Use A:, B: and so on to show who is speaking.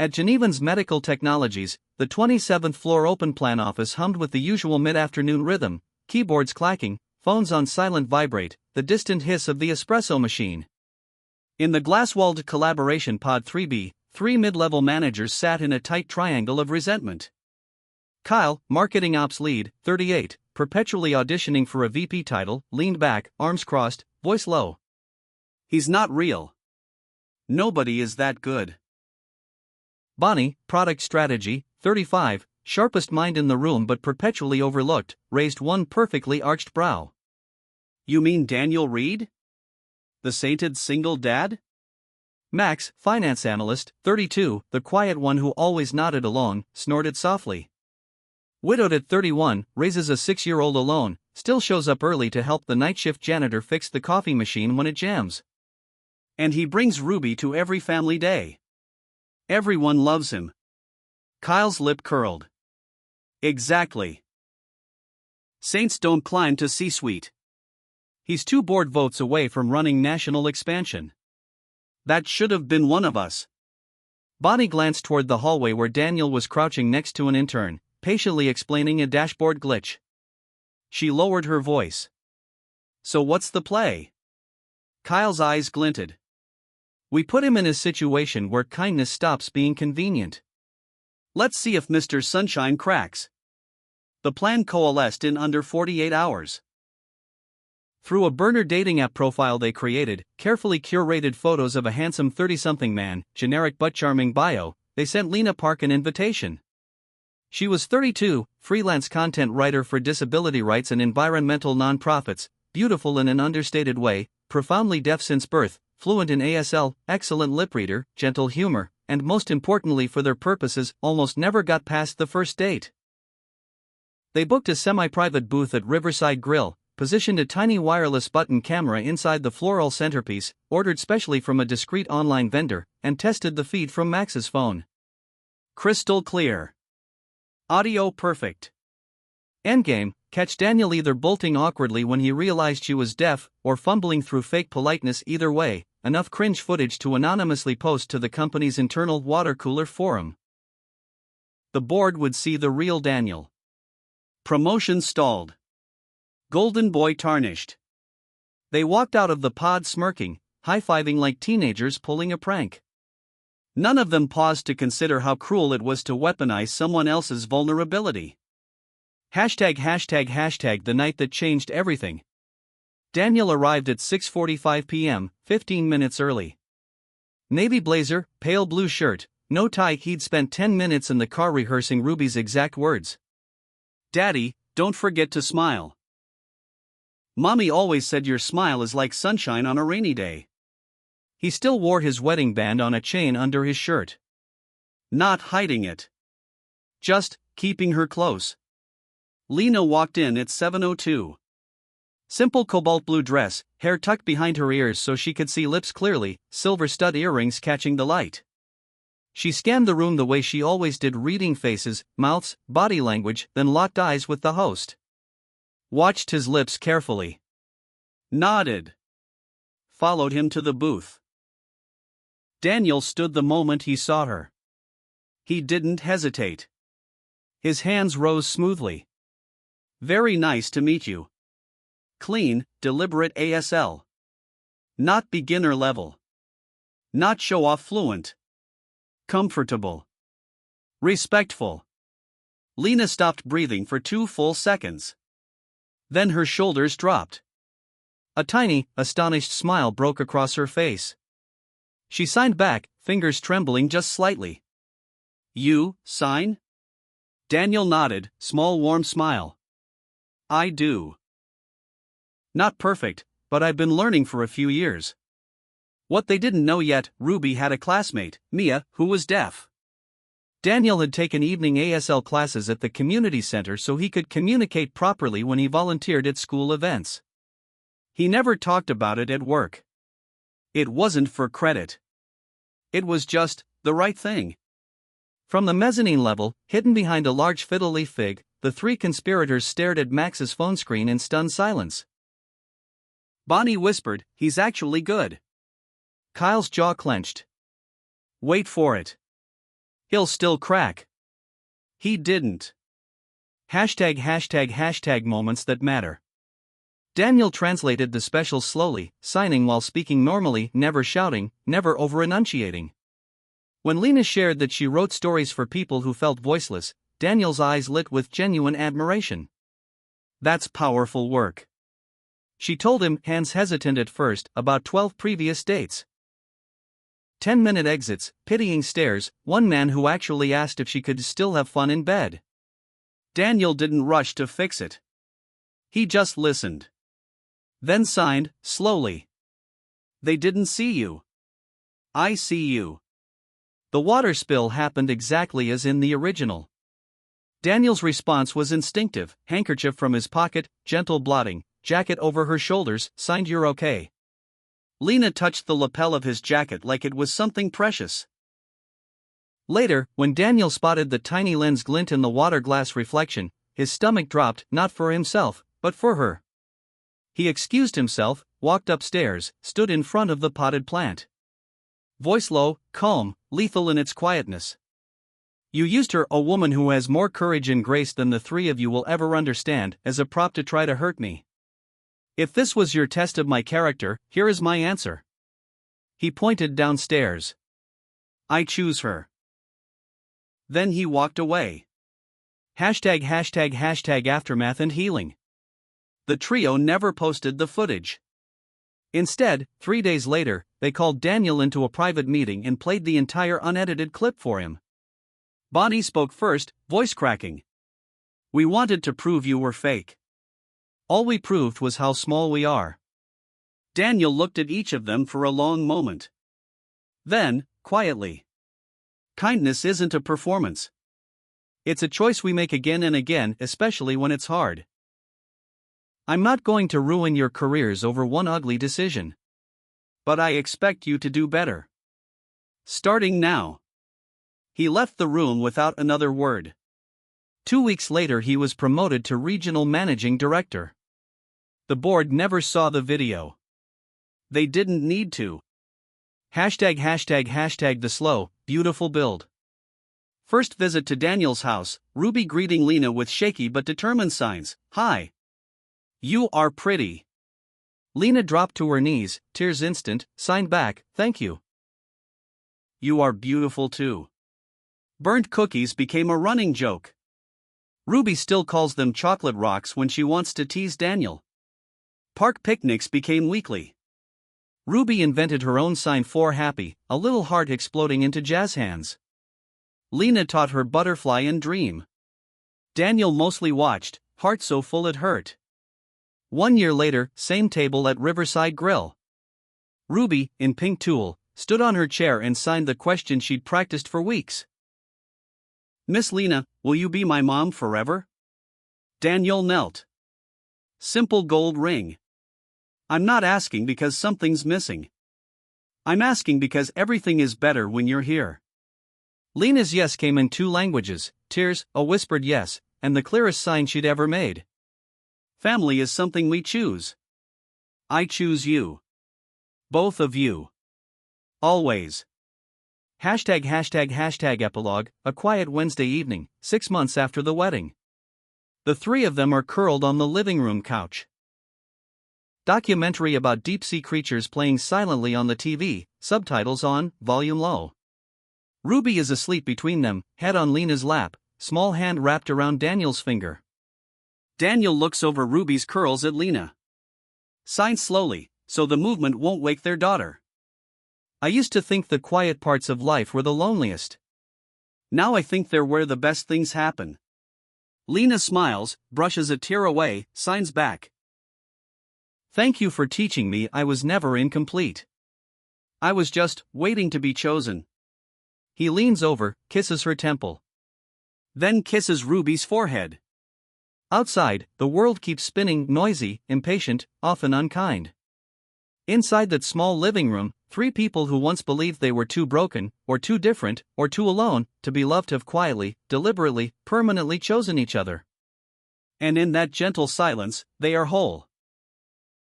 A: At Genevan's Medical Technologies, the 27th floor open plan office hummed with the usual mid-afternoon rhythm, keyboards clacking, phones on silent vibrate, the distant hiss of the espresso machine. In the glass-walled collaboration pod 3B, 3 mid-level managers sat in a tight triangle of resentment. Kyle, marketing ops lead, 38, perpetually auditioning for a VP title, leaned back, arms crossed, voice low. He's not real. Nobody is that good. Bonnie, product strategy, 35, sharpest mind in the room but perpetually overlooked, raised one perfectly arched brow. You mean Daniel Reed? The sainted single dad? Max, finance analyst, 32, the quiet one who always nodded along, snorted softly. Widowed at 31, raises a 6-year-old alone, still shows up early to help the night shift janitor fix the coffee machine when it jams. And he brings Ruby to every family day. Everyone loves him. Kyle's lip curled. Exactly. Saints don't climb to C-suite. He's 2 board votes away from running national expansion. That should have been one of us. Bonnie glanced toward the hallway where Daniel was crouching next to an intern, patiently explaining a dashboard glitch. She lowered her voice. So what's the play? Kyle's eyes glinted. We put him in a situation where kindness stops being convenient. Let's see if Mr. Sunshine cracks. The plan coalesced in under 48 hours. Through a burner dating app profile they created, carefully curated photos of a handsome 30-something man, generic but charming bio, they sent Lena Park an invitation. She was 32, freelance content writer for disability rights and environmental nonprofits, beautiful in an understated way, profoundly deaf since birth, fluent in ASL, excellent lip reader, gentle humor, and most importantly for their purposes, almost never got past the first date. They booked a semi-private booth at Riverside Grill, positioned a tiny wireless button camera inside the floral centerpiece, ordered specially from a discreet online vendor, and tested the feed from Max's phone. Crystal clear. Audio perfect. Endgame, catch Daniel either bolting awkwardly when he realized she was deaf, or fumbling through fake politeness. Either way, enough cringe footage to anonymously post to the company's internal water cooler forum. The board would see the real Daniel. Promotion stalled. Golden boy tarnished. They walked out of the pod smirking, high-fiving like teenagers pulling a prank. None of them paused to consider how cruel it was to weaponize someone else's vulnerability. ###the night that changed everything. Daniel arrived at 6:45 p.m., 15 minutes early. Navy blazer, pale blue shirt, no tie. He'd spent 10 minutes in the car rehearsing Ruby's exact words. Daddy, don't forget to smile. Mommy always said your smile is like sunshine on a rainy day. He still wore his wedding band on a chain under his shirt. Not hiding it. Just keeping her close. Lena walked in at 7:02. Simple cobalt blue dress, hair tucked behind her ears so she could see lips clearly, silver stud earrings catching the light. She scanned the room the way she always did, reading faces, mouths, body language, then locked eyes with the host. Watched his lips carefully. Nodded. Followed him to the booth. Daniel stood the moment he saw her. He didn't hesitate. His hands rose smoothly. Very nice to meet you. Clean, deliberate ASL. Not beginner level. Not show-off fluent. Comfortable. Respectful. Lena stopped breathing for 2 full seconds. Then her shoulders dropped. A tiny, astonished smile broke across her face. She signed back, fingers trembling just slightly. You sign? Daniel nodded, small warm smile. I do. Not perfect, but I've been learning for a few years. What they didn't know yet, Ruby had a classmate, Mia, who was deaf. Daniel had taken evening ASL classes at the community center so he could communicate properly when he volunteered at school events. He never talked about it at work. It wasn't for credit. It was just the right thing. From the mezzanine level, hidden behind a large fiddle leaf fig, the 3 conspirators stared at Max's phone screen in stunned silence. Bonnie whispered, "He's actually good." Kyle's jaw clenched. Wait for it. He'll still crack. He didn't. ### moments that matter. Daniel translated the special slowly, signing while speaking normally, never shouting, never over-enunciating. When Lena shared that she wrote stories for people who felt voiceless, Daniel's eyes lit with genuine admiration. That's powerful work. She told him, hands hesitant at first, about 12 previous dates. 10-minute exits, pitying stares, one man who actually asked if she could still have fun in bed. Daniel didn't rush to fix it. He just listened. Then signed, slowly. They didn't see you. I see you. The water spill happened exactly as in the original. Daniel's response was instinctive, handkerchief from his pocket, gentle blotting, jacket over her shoulders, signed you're okay. Lena touched the lapel of his jacket like it was something precious. Later, when Daniel spotted the tiny lens glint in the water glass reflection, his stomach dropped, not for himself, but for her. He excused himself, walked upstairs, stood in front of the potted plant. Voice low, calm, lethal in its quietness. You used her, a woman who has more courage and grace than the three of you will ever understand, as a prop to try to hurt me. If this was your test of my character, here is my answer. He pointed downstairs. I choose her. Then he walked away. ### aftermath and healing. The trio never posted the footage. Instead, 3 days later, they called Daniel into a private meeting and played the entire unedited clip for him. Bonnie spoke first, voice cracking. We wanted to prove you were fake. All we proved was how small we are. Daniel looked at each of them for a long moment. Then, quietly. Kindness isn't a performance. It's a choice we make again and again, especially when it's hard. I'm not going to ruin your careers over one ugly decision. But I expect you to do better. Starting now. He left the room without another word. 2 weeks later he was promoted to regional managing director. The board never saw the video. They didn't need to. ### the slow, beautiful build. First visit to Daniel's house, Ruby greeting Lena with shaky but determined signs. Hi. You are pretty. Lena dropped to her knees, tears instant, signed back, thank you. You are beautiful too. Burnt cookies became a running joke. Ruby still calls them chocolate rocks when she wants to tease Daniel. Park picnics became weekly. Ruby invented her own sign for happy, a little heart exploding into jazz hands. Lena taught her butterfly and dream. Daniel mostly watched, heart so full it hurt. 1 year later, same table at Riverside Grill. Ruby, in pink tulle, stood on her chair and signed the question she'd practiced for weeks. Miss Lena, will you be my mom forever? Daniel knelt. Simple gold ring. I'm not asking because something's missing. I'm asking because everything is better when you're here. Lena's yes came in 2 languages, tears, a whispered yes, and the clearest sign she'd ever made. Family is something we choose. I choose you. Both of you. Always. ### epilogue, a quiet Wednesday evening, 6 months after the wedding. The 3 of them are curled on the living room couch. Documentary about deep-sea creatures playing silently on the TV, subtitles on, volume low. Ruby is asleep between them, head on Lena's lap, small hand wrapped around Daniel's finger. Daniel looks over Ruby's curls at Lena. Signs slowly, so the movement won't wake their daughter. I used to think the quiet parts of life were the loneliest. Now I think they're where the best things happen. Lena smiles, brushes a tear away, signs back. Thank you for teaching me I was never incomplete. I was just waiting to be chosen. He leans over, kisses her temple. Then kisses Ruby's forehead. Outside, the world keeps spinning, noisy, impatient, often unkind. Inside that small living room, 3 people who once believed they were too broken, or too different, or too alone, to be loved have quietly, deliberately, permanently chosen each other. And in that gentle silence, they are whole.